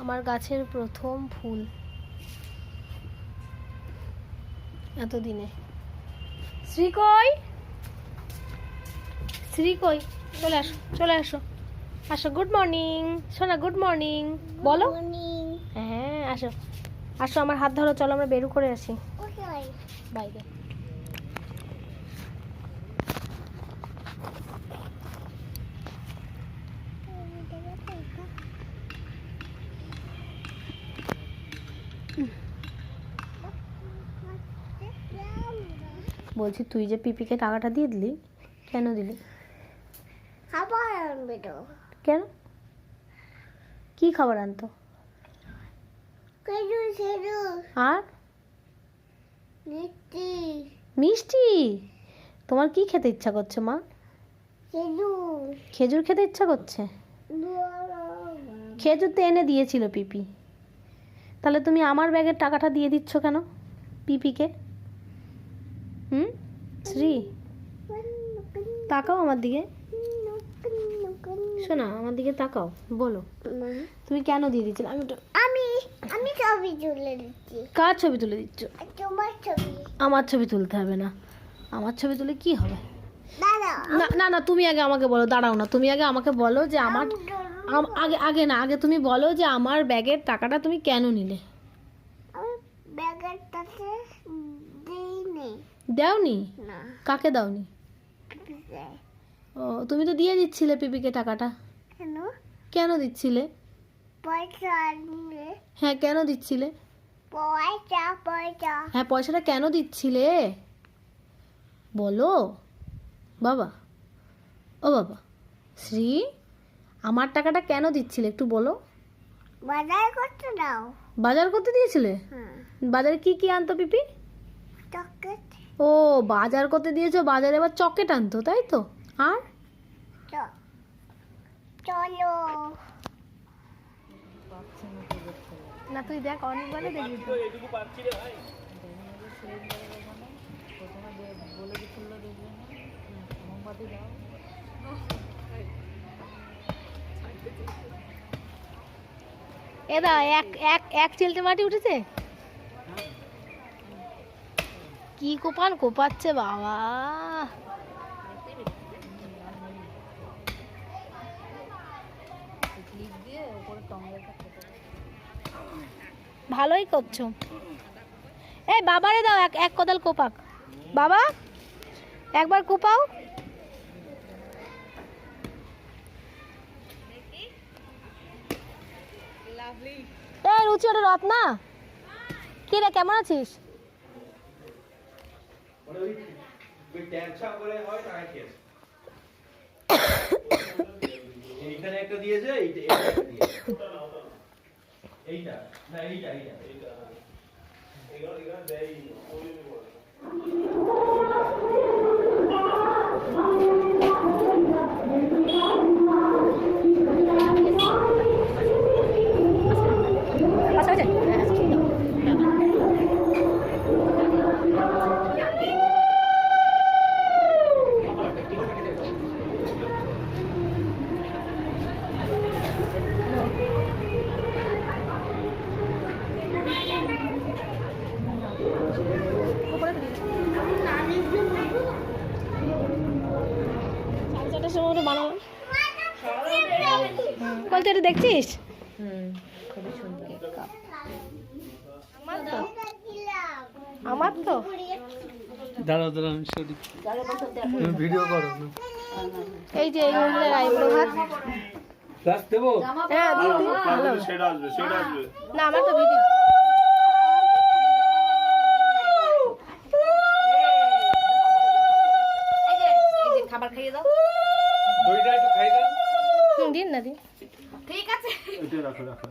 আমার গাছের প্রথম ফুল এতদিনে। শ্রী কই? শ্রী কই? চলে আসো, চলে আসো, আসো। গুড মর্নিং সোনা, গুড মর্নিং বলো। হ্যাঁ আসো, আসো আমার হাত ধরো, চলো আমরা বেরু করে আসি বাইরে। বলছি তুই যে পিপিকে টাকাটা দিয়ে দিলি, কেন দিলি? খাবার আনবে তো। কেন? কি খাবার আনতো? খেজুর খেজুর আর মিষ্টি মিষ্টি। তোমার কি খেতে ইচ্ছা করছে মা? খেজুর খেজুর খেতে ইচ্ছা করছে? খেজুর তো এনে দিয়েছিল পিপি, তাহলে তুমি আমার ব্যাগের টাকাটা দিয়ে দিচ্ছ কেন পিপিকে? শ্রী তাকাও আমার দিকে, শোনা আমার দিকে তাকাও, বলো তুমি কেন দিয়ে দিচ্ছিলে? আমি আমি ছবি তুলে দিচ্ছি। কার ছবি তুলে দিচ্ছ? তোমার ছবি। আমার ছবি তুলতে হবে না। আমার ছবি তুলে কি হবে? দাদা না না না, তুমি আগে আমাকে বলো, দাঁড়াও না, তুমি আগে আমাকে বলো যে আমার আগে আগে না, আগে তুমি বলো যে আমার ব্যাগের টাকাটা তুমি কেন নিলে? আমি ব্যাগের টাকা দিইনি। দাওনি? না কাকে দাওনি? ও তুমি তো দিয়ে দিচ্ছিলে পিপিকে টাকাটা। কেন? কেন দিচ্ছিলে? পয়সা আনবে। হ্যাঁ কেন দিচ্ছিলে? পয়সা পয়সা হ্যাঁ পয়সাটা কেন দিচ্ছিলে বলো বাবা। ও বাবা শ্রী, আমার টাকাটা কেন দিচ্ছিলে একটু বলো। বাজার করতে দাও। বাজার করতে দিয়েছিলে? হ্যাঁ বাজারে কি কি আনতো পিপি? চকলেট। ও বাজার করতে দিয়েছো, বাজারে আবার চকলেট আনতো তাই তো? আর চলো না তুই দেখ অনেকবারে দেখবি তো। এদা এক এক এক চিলতে মাটি উঠেছে, কি কোপান কোপাচ্ছে বাবা। ভালোই করছো। এই বাবারে দাও এক এক কোদাল কোপাক। বাবা একবার কোপাও। এই রুচি ওটা রথ না কি রে, কেমন আছিস? এইখানে একটা দিয়েছে, এইটা না এইটা এইটা এইটা এখানে দেই বানালাম বলতে, এটা দেখছিস? খুবই সুন্দর। আমার তো দাঁড়াও দাঁড়াও আমি সরি, তুমি ভিডিও করো না। এই যে এই মহিলার আইব্রো হাত। ক্লাস দেবো? হ্যাঁ দিদি ভালো। সেটা আসবে সেটা আসবে। না আমার তো ভিডিও। খাবার খাইয়ে দাও। দইটা একটু খাই দাও। দিন না দিন। ঠিক আছে। এটা রাখো রাখো।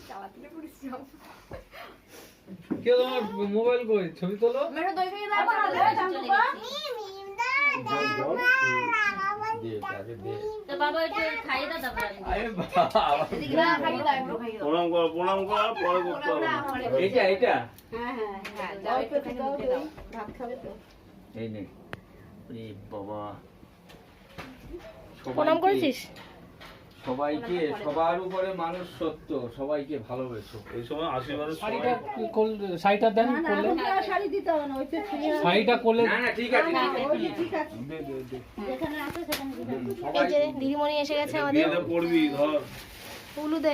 চালাতে পুরো কে তোমার মোবাইল কই? ছবি তোলো। মেরে দই খাইয়ে দাও। তো বাবা একটু খাইয়ে দাও তারপর। আরে বাবা এদিকে না খাইয়ে দাও, একটু খাইয়ে দাও। প্রণাম কর পরে করতে হবে। এইটা এইটা হ্যাঁ হ্যাঁ হ্যাঁ, দাও একটু খাইয়ে দাও। ভাত খাবে তো? এই নে। আরে বাবা প্রণাম করেছিস? সবাইকে সবার উপরে মানুষ সত্য, সবাইকে ভালোবেসো। এই সময় আশীর্বাদের শাড়িটা শাড়িটা দেন করলে শাড়ি দিতে হবে না, ওই তো শাড়িটা করলে না না ঠিক আছে ঠিক আছে, দে দে দে যেখানে আছে সেখানে দিতে হবে। এই সবাই যে দিদিমণি এসে গেছে আমাদের। বিয়েতে পড়বি ধর। উলু দে।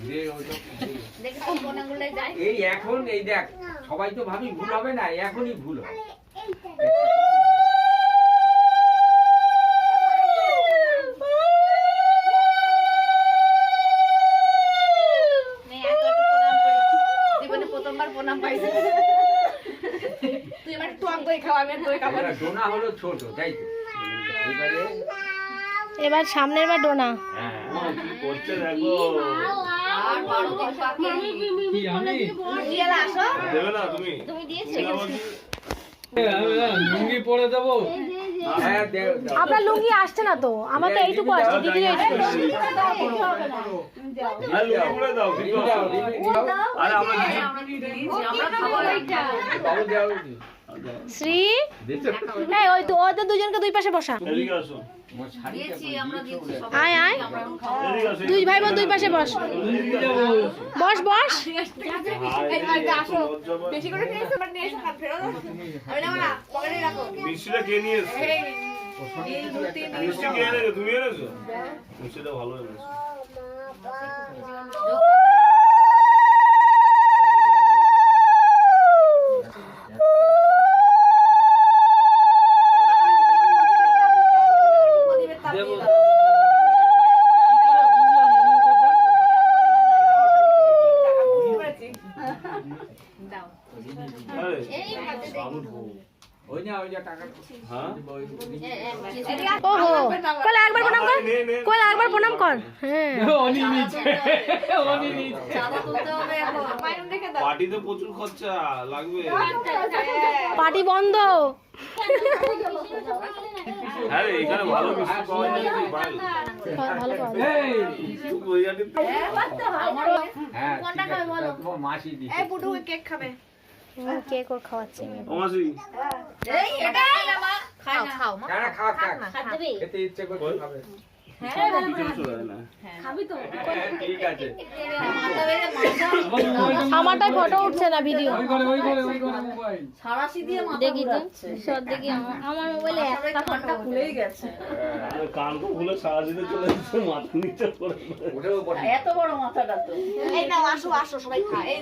দে ওইটা দে। দেখি কোন কোনাগুলো যায়। এই এখন এই দেখ সবাই তো ভাবি ভুল হবে না, এখনই ভুল হবে। নে এত একটু প্রণাম করি। জীবনে প্রথমবার প্রণাম পাইছি। তুই আমার টক দই খাওয়া, আমি আর দই খাবো না। এবার ডোনা হলো ছোট তাই তো, এবারে এবার সামনের বার ডোনা। হ্যাঁ কি করছে দেখো। আর বড় দিন বাকি। কি আমি রিয়ালা আসো। দেবে না তুমি? তুমি দিয়েছো? তুমি আমাকে লুঙ্গি পরে দেবো। হ্যাঁ দে দাও। আপনার লুঙ্গি আসছে না তো, আমার তো এইটুকু আসছে, দিদি এইটুকু আসছে। হ্যাঁ লুঙ্গি পরে দাও কিন্তু দিদি দাও, দিদি দাও। আরে আমরা কিছু আমরা খাবো এইটা। বাবু দাও। শ্রী দিতে এই ওই তো ওদের দুজনকে দুই পাশে বসা। এদিকে আসো। মোর শাড়িটা দিয়েছি, আমরা দিয়েছি সব। আয় আয়, এদিকে আসো। দুই ভাই বোন দুই পাশে বস। বস বস। আসো। বেশি করে নিয়ে এসো, নিয়ে এসো, হাত ফেরো। আমি নেবো না, পকেটে রাখো। মিষ্টিটা কে নিয়ে এসছে? মিষ্টি কে এনেছো? তুমি এনেছো? মিষ্টিটা ভালো এনেছো। প্রদীপের তাপ দিয়ে দাও। দাও। আরে এই হাতে দে। বাবুর বউ। ওই না ওই যে টাকা হ্যাঁ? ওহো, কইলা একবার প্রণাম কর। নে, নে। কইলা একবার প্রণাম কর। হ্যাঁ। অনি নিচে অনি নিচে চাঁদা তুলতে হবে এখন। মাইরুন দেখে দাও। পার্টিতে প্রচুর খরচা লাগবে। পার্টি বন্ধ। হ্যাঁ রে, এখানে ভালো মিষ্টি পাওয়া যায় নাকি ভাই? ভালো পাওয়া যায়। এই ওই আটি হ্যাঁ কোনটা খাবে বলো, তোমার মাসি দি। এই পুটু কেক খাবে। কেক ওর খাওয়াচ্ছি আমি। ও মাসি এই এটা না মা। খাও খাও মা। না না খা খা খাত দেবে। খেতে ইচ্ছে করছে খাবে। কিছু চলে যায় না। ঠিক আছে আমারটাই ফটো উঠছে না, ভিডিও। ওই করে মোবাইল সারাশি দিয়ে মাথা দেখি তো ঘুরাচ্ছে। সব দেখি আমার মোবাইলে একটা ঘন্টা খুলেই গেছে। আরে কান তো খুলে সারাদিনে চলে যাচ্ছে, মাথা নিচে পড়ে। ওটাও বটে। এত বড় মাথাটা তো। এই নাও আসো আসো সবাই খা। এই